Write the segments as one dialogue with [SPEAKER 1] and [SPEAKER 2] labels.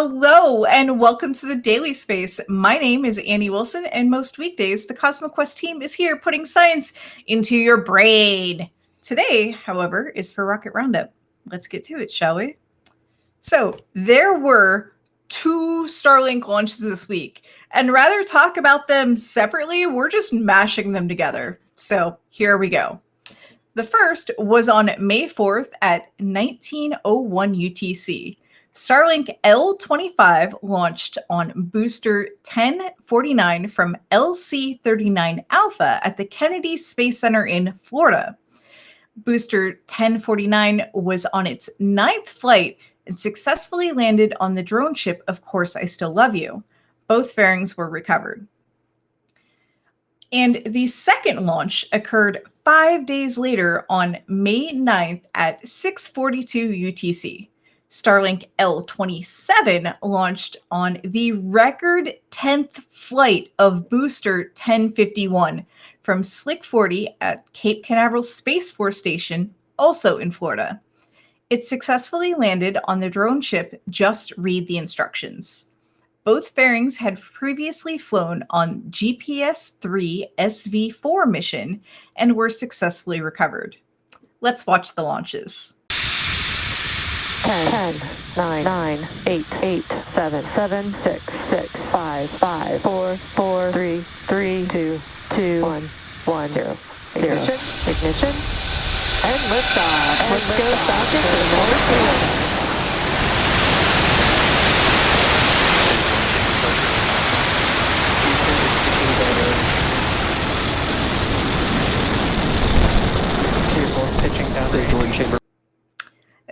[SPEAKER 1] Hello and welcome to the Daily Space. My name is Annie Wilson, and most weekdays, the CosmoQuest team is here putting science into your brain. Today, however, is for Rocket Roundup. Let's get to it, shall we? So, there were 2 Starlink launches this week, and rather talk about them separately, we're just mashing them together. So, here we go. The first was on May 4th at 1901 UTC. Starlink L-25 launched on booster 1049 from LC-39 Alpha at the Kennedy Space Center in Florida. Booster 1049 was on its 9th flight and successfully landed on the drone ship Of Course I Still Love You. Both fairings were recovered. And the second launch occurred 5 days later on May 9th at 6:42 UTC. Starlink L-27 launched on the record 10th flight of booster 1051 from Slick 40 at Cape Canaveral Space Force Station, also in Florida. It successfully landed on the drone ship Just Read the Instructions. Both fairings had previously flown on GPS-3 SV-4 mission and were successfully recovered. Let's watch the launches.
[SPEAKER 2] 10, 9, 8, 7, 6, 5, 4, 3, 2, 1, 0. Ignition, and liftoff. Let's go Falcon to the North Field.
[SPEAKER 3] Pitching down the cooling chamber.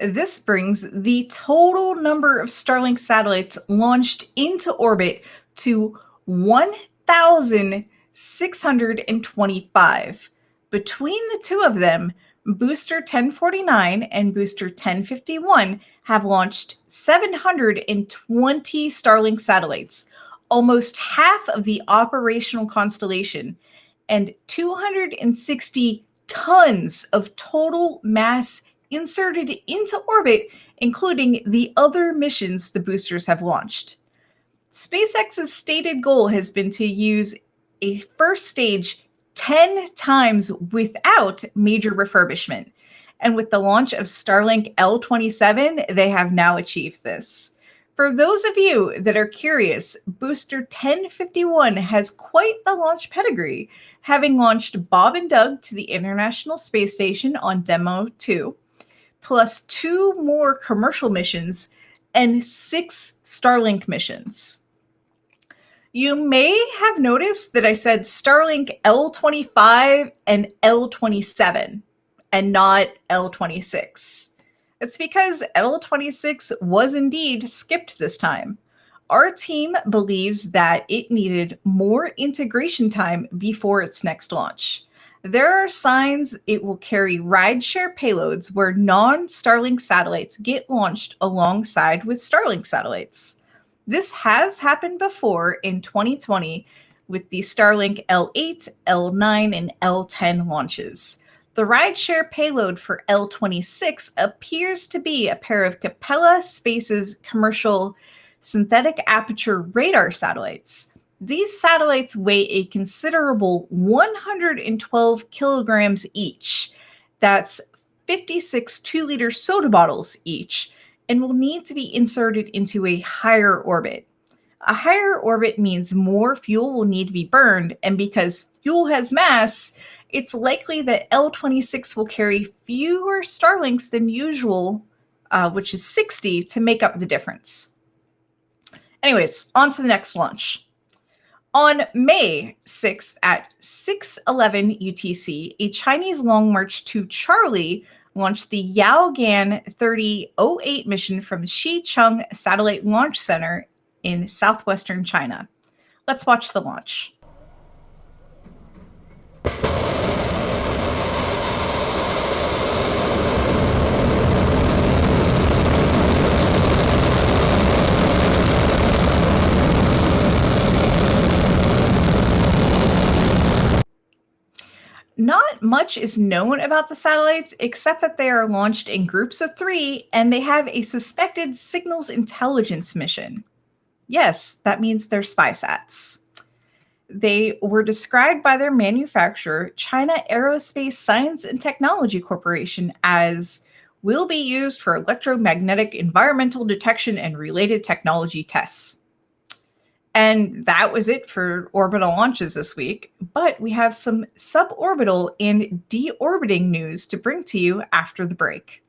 [SPEAKER 1] This brings the total number of Starlink satellites launched into orbit to 1,625. Between the two of them, Booster 1049 and Booster 1051 have launched 720 Starlink satellites, almost half of the operational constellation, and 260 tons of total mass inserted into orbit, including the other missions the boosters have launched. SpaceX's stated goal has been to use a first stage 10 times without major refurbishment. And with the launch of Starlink L-27, they have now achieved this. For those of you that are curious, Booster 1051 has quite the launch pedigree, having launched Bob and Doug to the International Space Station on Demo 2, plus 2 more commercial missions and 6 Starlink missions. You may have noticed that I said Starlink L-25 and L-27 and not L-26. It's because L-26 was indeed skipped this time. Our team believes that it needed more integration time before its next launch. There are signs it will carry rideshare payloads where non-Starlink satellites get launched alongside with Starlink satellites. This has happened before in 2020 with the Starlink L8, L9, and L10 launches. The rideshare payload for L-26 appears to be a pair of Capella Space's commercial synthetic aperture radar satellites. These satellites weigh a considerable 112 kilograms each. That's 56 2-liter soda bottles each, and will need to be inserted into a higher orbit. A higher orbit means more fuel will need to be burned, and because fuel has mass, it's likely that L-26 will carry fewer Starlinks than usual, which is 60, to make up the difference. Anyways, on to the next launch. On May 6th at 6:11 UTC, a Chinese Long March 2 Charlie launched the Yaogan 3008 mission from Xicheng Satellite Launch Center in southwestern China. Let's watch the launch. Not much is known about the satellites except that they are launched in groups of 3 and they have a suspected signals intelligence mission. Yes, that means they're spy sats. They were described by their manufacturer, China Aerospace Science and Technology Corporation, as will be used for electromagnetic environmental detection and related technology tests. And that was it for orbital launches this week. But we have some suborbital and deorbiting news to bring to you after the break.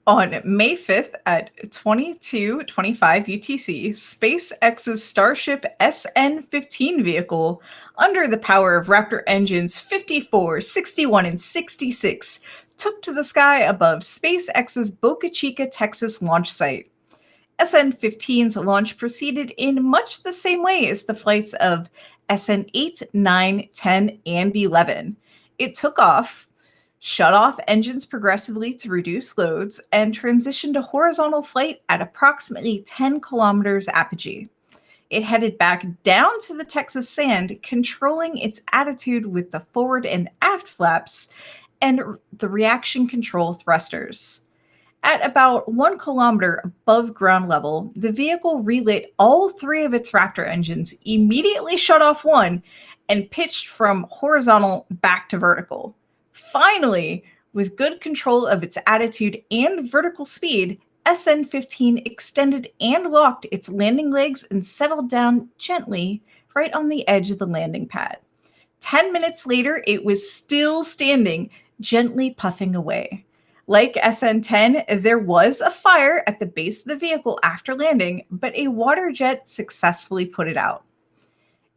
[SPEAKER 1] On May 5th at 22:25 UTC, SpaceX's Starship SN-15 vehicle, under the power of Raptor engines 54, 61, and 66, took to the sky above SpaceX's Boca Chica, Texas launch site. SN-15's launch proceeded in much the same way as the flights of SN-8, 9, 10, and 11. It took off, shut off engines progressively to reduce loads, and transitioned to horizontal flight at approximately 10 kilometers apogee. It headed back down to the Texas sand, controlling its attitude with the forward and aft flaps and the reaction control thrusters. At about 1 kilometer above ground level, the vehicle relit all 3 of its Raptor engines, immediately shut off one, and pitched from horizontal back to vertical. Finally, with good control of its attitude and vertical speed, SN-15 extended and locked its landing legs and settled down gently right on the edge of the landing pad. 10 minutes later, it was still standing, gently puffing away. Like SN-10, there was a fire at the base of the vehicle after landing, but a water jet successfully put it out.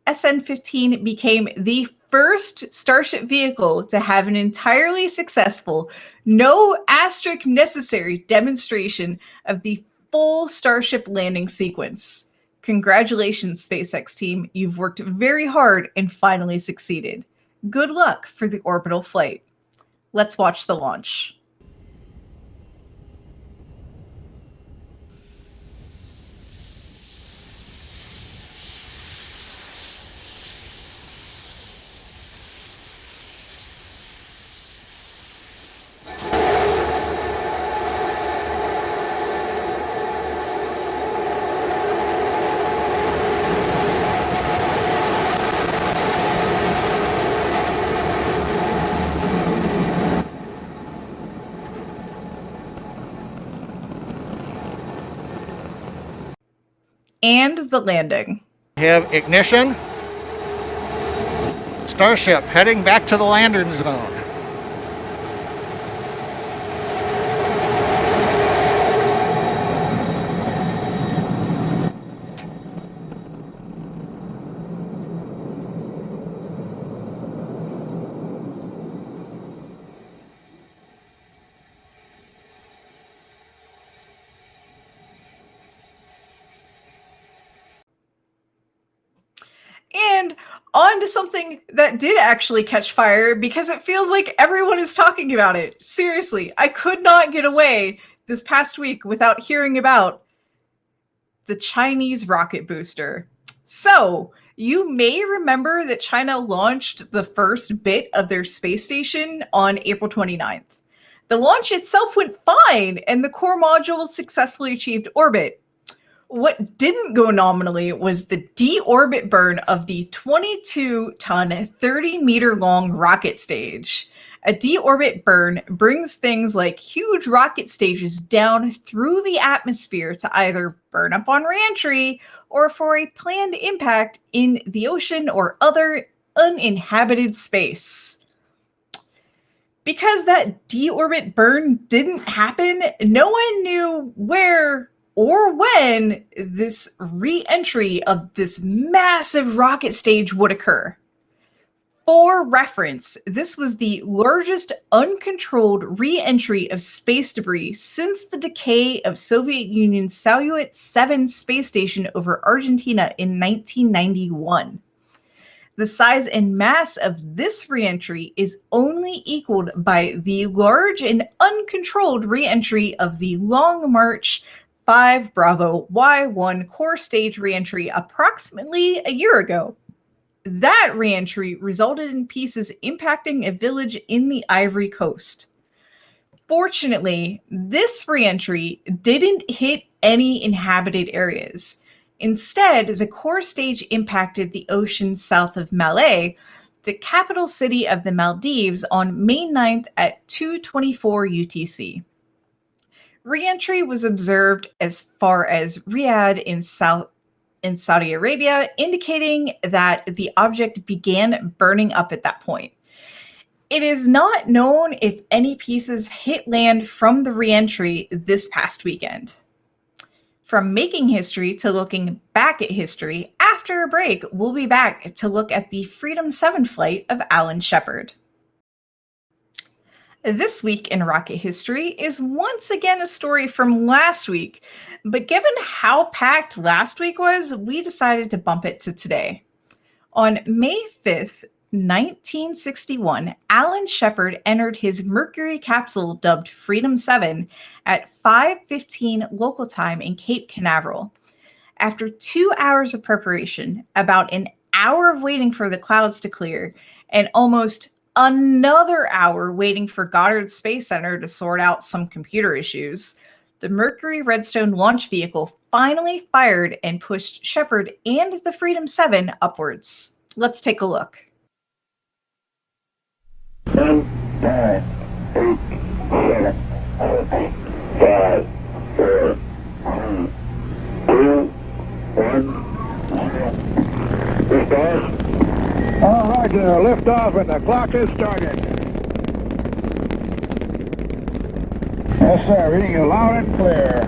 [SPEAKER 1] SN-15 became the first Starship vehicle to have an entirely successful, no asterisk necessary demonstration of the full Starship landing sequence. Congratulations, SpaceX team. You've worked very hard and finally succeeded. Good luck for the orbital flight. Let's watch the launch. And the landing.
[SPEAKER 3] Have ignition. Starship heading back to the landing zone.
[SPEAKER 1] And on to something that did actually catch fire because it feels like everyone is talking about it. Seriously, I could not get away this past week without hearing about the Chinese rocket booster. So, you may remember that China launched the first bit of their space station on April 29th. The launch itself went fine, and the core module successfully achieved orbit. What didn't go nominally was the deorbit burn of the 22-ton, 30-meter-long rocket stage. A deorbit burn brings things like huge rocket stages down through the atmosphere to either burn up on reentry or for a planned impact in the ocean or other uninhabited space. Because that deorbit burn didn't happen, no one knew where or when this re-entry of this massive rocket stage would occur. For reference, this was the largest uncontrolled re-entry of space debris since the decay of Soviet Union's Salyut 7 space station over Argentina in 1991. The size and mass of this re-entry is only equaled by the large and uncontrolled re-entry of the Long March 5 Bravo Y1 core stage re-entry approximately a year ago. That reentry resulted in pieces impacting a village in the Ivory Coast. Fortunately, this reentry didn't hit any inhabited areas. Instead, the core stage impacted the ocean south of Malé, the capital city of the Maldives, on May 9th at 2:24 UTC. Reentry was observed as far as Riyadh in Saudi Arabia, indicating that the object began burning up at that point. It is not known if any pieces hit land from the reentry this past weekend. From making history to looking back at history, after a break, we'll be back to look at the Freedom 7 flight of Alan Shepard. This week in rocket history is once again a story from last week, but given how packed last week was, we decided to bump it to today. On May 5th, 1961, Alan Shepard entered his Mercury capsule dubbed Freedom 7 at 5:15 local time in Cape Canaveral. After 2 hours of preparation, about an hour of waiting for the clouds to clear, and almost another hour waiting for Goddard Space Center to sort out some computer issues, the Mercury Redstone launch vehicle finally fired and pushed Shepard and the Freedom 7 upwards. Let's take a look.
[SPEAKER 4] 10, 9, 8, 7, 6, 5, 4, 3, 2, 1. Lift off. All right, lift off and the clock is started. Yes, sir. Reading you loud and clear.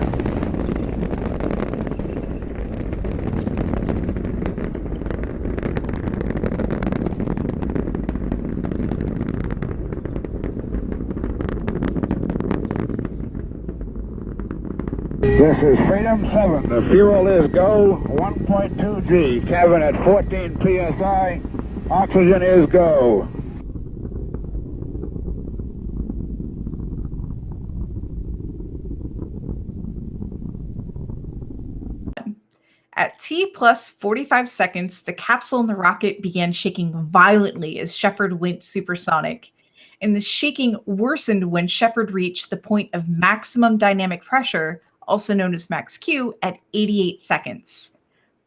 [SPEAKER 4] This is Freedom 7. The fuel is go, 1.2 G. Cabin at 14 PSI. Oxygen is go.
[SPEAKER 1] At T plus 45 seconds, the capsule and the rocket began shaking violently as Shepard went supersonic. And the shaking worsened when Shepard reached the point of maximum dynamic pressure, also known as max Q, at 88 seconds.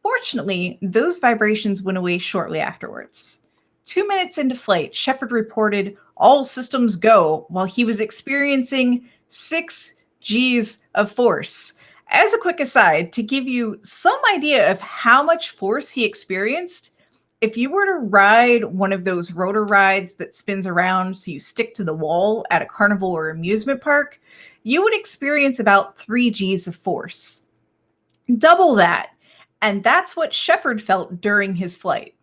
[SPEAKER 1] Fortunately, those vibrations went away shortly afterwards. 2 minutes into flight, Shepard reported all systems go while he was experiencing 6 Gs of force. As a quick aside, to give you some idea of how much force he experienced, if you were to ride one of those rotor rides that spins around so you stick to the wall at a carnival or amusement park, you would experience about 3 Gs of force. Double that, and that's what Shepard felt during his flight.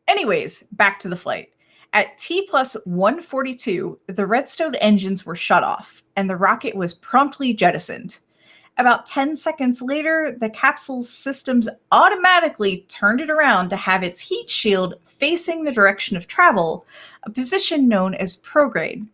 [SPEAKER 1] Anyways, back to the flight. At T plus 142, the Redstone engines were shut off, and the rocket was promptly jettisoned. About 10 seconds later, the capsule's systems automatically turned it around to have its heat shield facing the direction of travel, a position known as prograde.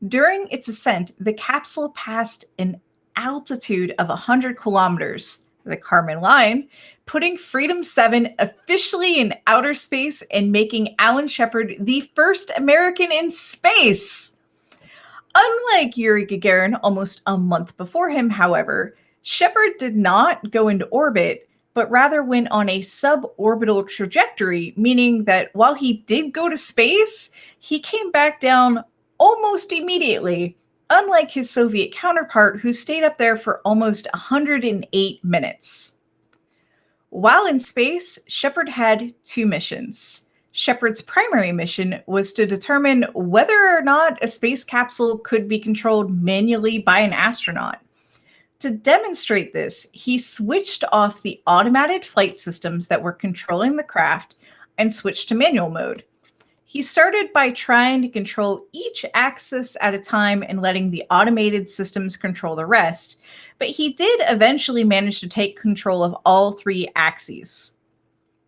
[SPEAKER 1] During its ascent, the capsule passed an altitude of 100 kilometers, the Kármán line, putting Freedom 7 officially in outer space and making Alan Shepard the first American in space. Unlike Yuri Gagarin almost a month before him, however, Shepard did not go into orbit, but rather went on a suborbital trajectory, meaning that while he did go to space, he came back down almost immediately, unlike his Soviet counterpart who stayed up there for almost 108 minutes. While in space, Shepard had 2 missions. Shepard's primary mission was to determine whether or not a space capsule could be controlled manually by an astronaut. To demonstrate this, he switched off the automated flight systems that were controlling the craft and switched to manual mode. He started by trying to control each axis at a time and letting the automated systems control the rest, but he did eventually manage to take control of all 3 axes.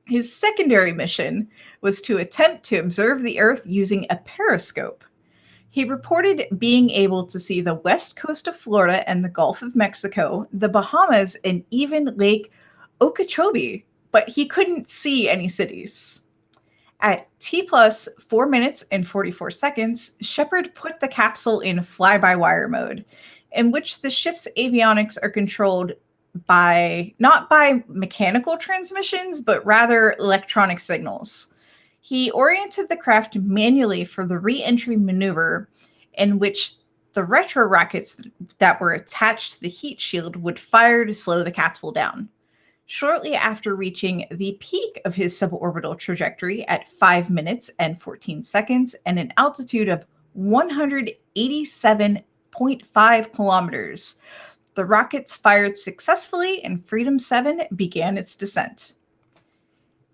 [SPEAKER 1] His secondary mission was to attempt to observe the Earth using a periscope. He reported being able to see the west coast of Florida and the Gulf of Mexico, the Bahamas, and even Lake Okeechobee, but he couldn't see any cities. At T plus 4 minutes and 44 seconds, Shepard put the capsule in fly-by-wire mode, in which the ship's avionics are controlled not by mechanical transmissions, but rather electronic signals. He oriented the craft manually for the re-entry maneuver, in which the retro rockets that were attached to the heat shield would fire to slow the capsule down. Shortly after reaching the peak of his suborbital trajectory at 5 minutes and 14 seconds and an altitude of 187.5 kilometers, the rockets fired successfully and Freedom 7 began its descent.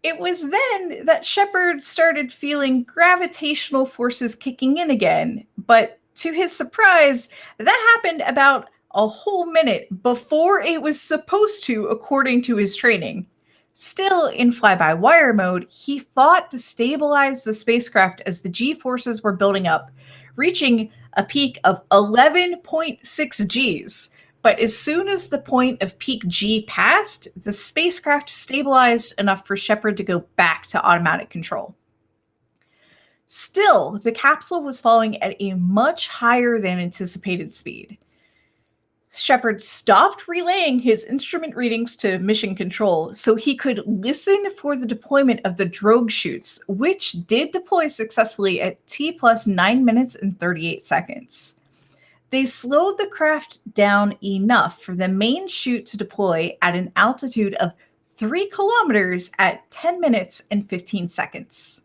[SPEAKER 1] It was then that Shepard started feeling gravitational forces kicking in again, but to his surprise, that happened about a whole minute before it was supposed to, according to his training. Still in fly-by-wire mode, he fought to stabilize the spacecraft as the G-forces were building up, reaching a peak of 11.6 Gs. But as soon as the point of peak G passed, the spacecraft stabilized enough for Shepard to go back to automatic control. Still, the capsule was falling at a much higher than anticipated speed. Shepard stopped relaying his instrument readings to mission control so he could listen for the deployment of the drogue chutes, which did deploy successfully at T plus 9 minutes and 38 seconds. They slowed the craft down enough for the main chute to deploy at an altitude of 3 kilometers at 10 minutes and 15 seconds.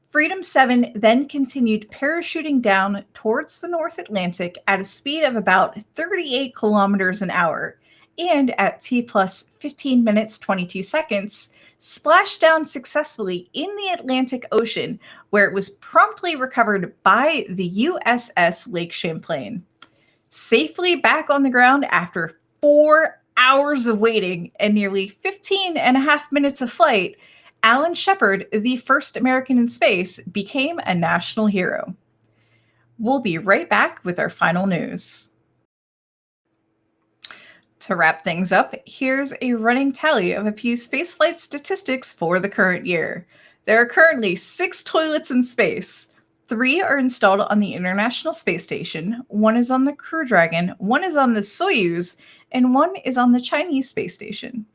[SPEAKER 1] Freedom 7 then continued parachuting down towards the North Atlantic at a speed of about 38 kilometers an hour, and at T plus 15 minutes 22 seconds, splashed down successfully in the Atlantic Ocean, where it was promptly recovered by the USS Lake Champlain. Safely back on the ground after 4 hours of waiting and nearly 15 and a half minutes of flight, Alan Shepard, the first American in space, became a national hero. We'll be right back with our final news. To wrap things up, here's a running tally of a few spaceflight statistics for the current year. There are currently 6 toilets in space. 3 are installed on the International Space Station, 1 is on the Crew Dragon, 1 is on the Soyuz, and 1 is on the Chinese space station.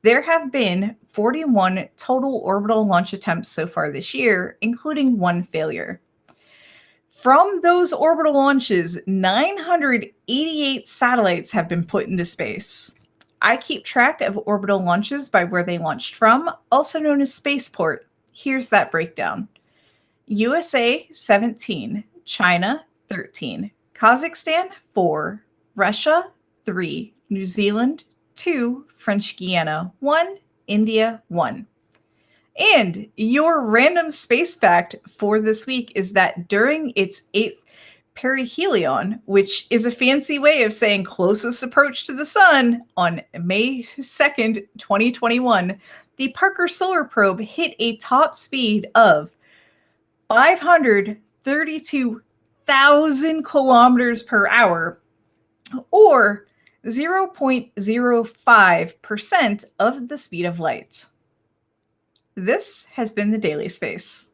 [SPEAKER 1] There have been 41 total orbital launch attempts so far this year, including 1 failure. From those orbital launches, 988 satellites have been put into space. I keep track of orbital launches by where they launched from, also known as spaceport. Here's that breakdown. USA, 17. China, 13. Kazakhstan, 4. Russia, 3. New Zealand, 2. French Guiana, 1. India, 1. And your random space fact for this week is that during its 8th perihelion, which is a fancy way of saying closest approach to the sun, on May 2nd, 2021, the Parker Solar Probe hit a top speed of 532,000 kilometers per hour, or 0.05% of the speed of light. This has been the Daily Space.